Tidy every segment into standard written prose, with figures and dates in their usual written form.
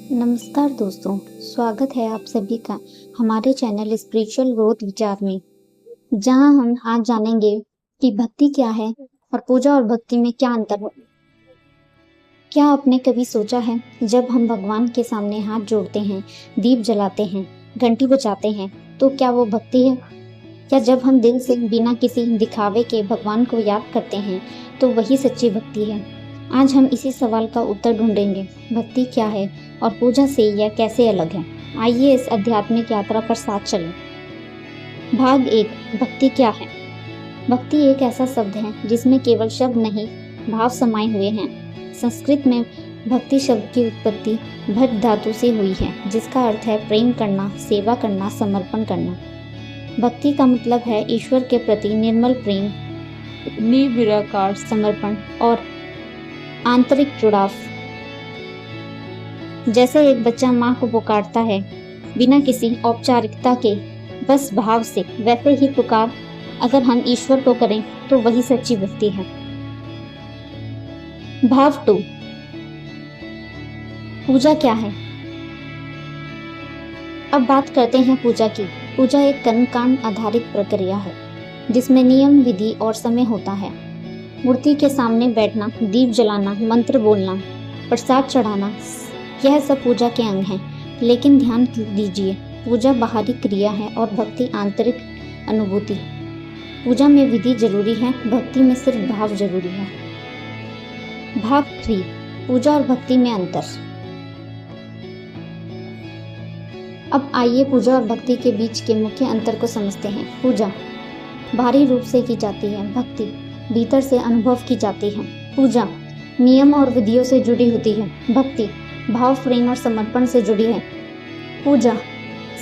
नमस्कार दोस्तों, स्वागत है आप सभी का हमारे चैनल स्पिरिचुअल ग्रोथ विचार में, जहां हम आज जानेंगे कि भक्ति क्या है और पूजा और भक्ति में क्या अंतर है। क्या आपने कभी सोचा है, जब हम भगवान के सामने हाथ जोड़ते हैं, दीप जलाते हैं, घंटी बजाते हैं, तो क्या वो भक्ति है? या जब हम दिल से बिना किसी दिखावे के भगवान को याद करते हैं, तो वही सच्ची भक्ति है? आज हम इसी सवाल का उत्तर ढूंढेंगे। भक्ति क्या है और पूजा से यह कैसे अलग है? आइए इस आध्यात्मिक यात्रा पर साथ चलें। भाग 1, भक्ति क्या है? भक्ति एक ऐसा शब्द है जिसमें केवल शब्द नहीं, भाव समाये हुए हैं। संस्कृत में भक्ति शब्द की उत्पत्ति भक्त धातु से हुई है, जिसका अर्थ है प्रेम करना, सेवा करना, समर्पण करना। भक्ति का मतलब है ईश्वर के प्रति निर्मल प्रेम, निर्विकार समर्पण और आंतरिक जुड़ाव। जैसे एक बच्चा माँ को पुकारता है बिना किसी औपचारिकता के, बस भाव से, वैसे ही पुकार अगर हम ईश्वर को करें तो वही सच्ची भक्ति है। भाव 2, पूजा क्या है? अब बात करते हैं पूजा की। पूजा एक कर्मकांड आधारित प्रक्रिया है, जिसमें नियम, विधि और समय होता है। मूर्ति के सामने बैठना, दीप जलाना, मंत्र बोलना, प्रसाद चढ़ाना, यह सब पूजा के अंग हैं। लेकिन ध्यान दीजिए, पूजा बाहरी क्रिया है और भक्ति आंतरिक अनुभूति। पूजा में विधि जरूरी है, भक्ति में सिर्फ भाव जरूरी है। भाग 3, पूजा और भक्ति में अंतर। अब आइए पूजा और भक्ति के बीच के मुख्य अंतर को समझते हैं। पूजा बाहरी रूप से की जाती है, भक्ति भीतर से अनुभव की जाती है। पूजा नियम और विधियों से जुड़ी होती है, भक्ति भाव, प्रेम और समर्पण से जुड़ी है। पूजा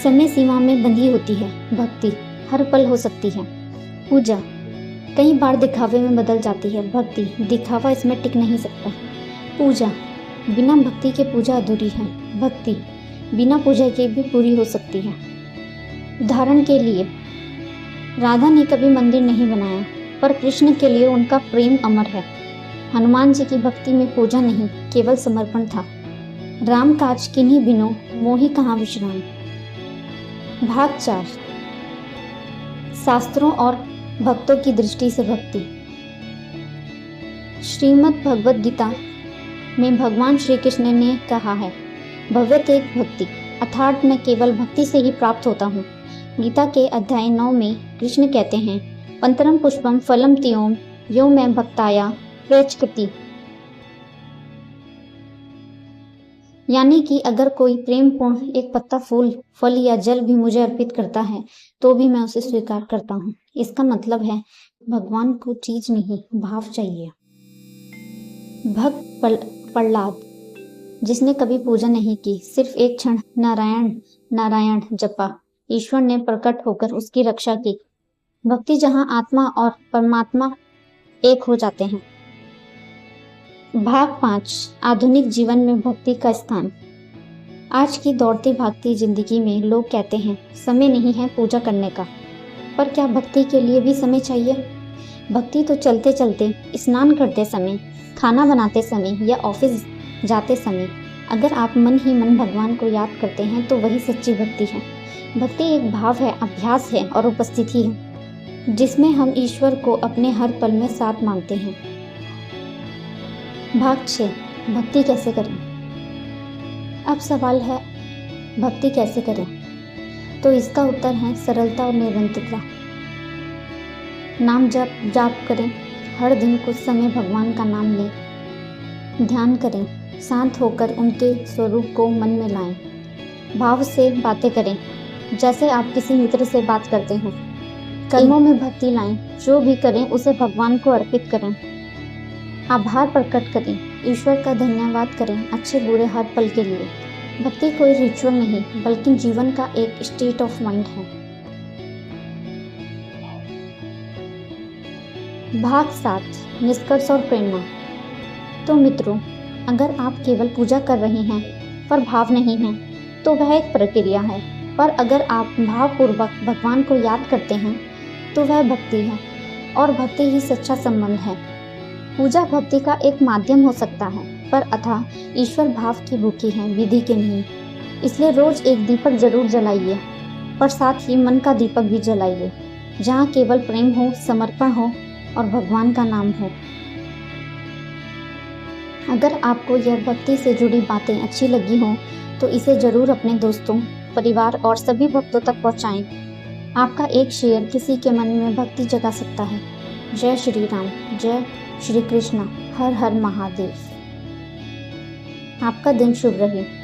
समय सीमा में बंधी होती है, भक्ति हर पल हो सकती है। पूजा कई बार दिखावे में बदल जाती है, भक्ति दिखावा इसमें टिक नहीं सकता। पूजा बिना भक्ति के पूजा अधूरी है, भक्ति बिना पूजा के भी पूरी हो सकती है। उदाहरण के लिए, राधा ने कभी मंदिर नहीं बनाया, पर कृष्ण के लिए उनका प्रेम अमर है। हनुमान जी की भक्ति में पूजा नहीं, केवल समर्पण था। राम काज किन्हीं बिनो, मोहि कहाँ विश्राम। भाग 4, शास्त्रों और भक्तों की दृष्टि से भक्ति। श्रीमद् भगवद गीता में भगवान श्री कृष्ण ने कहा है, भगवत एक भक्ति, अर्थात मैं केवल भक्ति से ही प्राप्त होता हूँ। गीता के अध्याय 9 में कृष्ण कहते हैं, पंतरम पुष्पम फलम त्योम यो मैं भक्ताया प्रयच्छति। यानी कि अगर कोई प्रेम पूर्ण एक पत्ता, फूल, फल या जल भी मुझे अर्पित करता है तो भी मैं उसे स्वीकार करता हूँ। इसका मतलब है भगवान को चीज नहीं, भाव चाहिए। भक्त प्रहलाद, जिसने कभी पूजा नहीं की, सिर्फ एक क्षण नारायण नारायण जपा, ईश्वर ने प्रकट होकर उसकी रक्षा की। भक्ति जहाँ आत्मा और परमात्मा एक हो जाते हैं। भाग 5, आधुनिक जीवन में भक्ति का स्थान। आज की दौड़ती भागती जिंदगी में लोग कहते हैं समय नहीं है पूजा करने का, पर क्या भक्ति के लिए भी समय चाहिए? भक्ति तो चलते चलते, स्नान करते समय, खाना बनाते समय या ऑफिस जाते समय, अगर आप मन ही मन भगवान को याद करते हैं तो वही सच्ची भक्ति है। भक्ति एक भाव है, अभ्यास है और उपस्थिति है, जिसमें हम ईश्वर को अपने हर पल में साथ मानते हैं। भाग 6, भक्ति कैसे करें? अब सवाल है, भक्ति कैसे करें? तो इसका उत्तर है सरलता और निरंतरता। नाम जाप करें, हर दिन कुछ समय भगवान का नाम लें, ध्यान करें, शांत होकर उनके स्वरूप को मन में लाएं। भाव से बातें करें, जैसे आप किसी मित्र से बात करते हैं। कर्मों में भक्ति लाएं, जो भी करें उसे भगवान को अर्पित करें। आभार प्रकट करें, ईश्वर का धन्यवाद करें अच्छे बुरे हर पल के लिए। भक्ति कोई रिचुअल नहीं, बल्कि जीवन का एक स्टेट ऑफ माइंड है। भाग 7, निष्कर्ष और प्रेरणा। तो मित्रों, अगर आप केवल पूजा कर रहे हैं पर भाव नहीं है, तो वह एक प्रक्रिया है, पर अगर आप भावपूर्वक भगवान को याद करते हैं तो वह भक्ति है, और भक्ति ही सच्चा संबंध है। पूजा भक्ति का एक माध्यम हो सकता है, पर अथाह ईश्वर भाव की भूखी है, विधि के नहीं। इसलिए रोज एक दीपक जरूर जलाइए, पर साथ ही मन का दीपक भी जलाइए, जहाँ केवल प्रेम हो, समर्पण हो और भगवान का नाम हो। अगर आपको यह भक्ति से जुड़ी बातें अच्छी लगी हों, तो इसे जरूर अपने दोस्तों, परिवार और सभी भक्तों तक पहुंचाएं। आपका एक शेयर किसी के मन में भक्ति जगा सकता है। जय श्री राम, जय श्री कृष्ण, हर हर महादेव। आपका दिन शुभ रहे।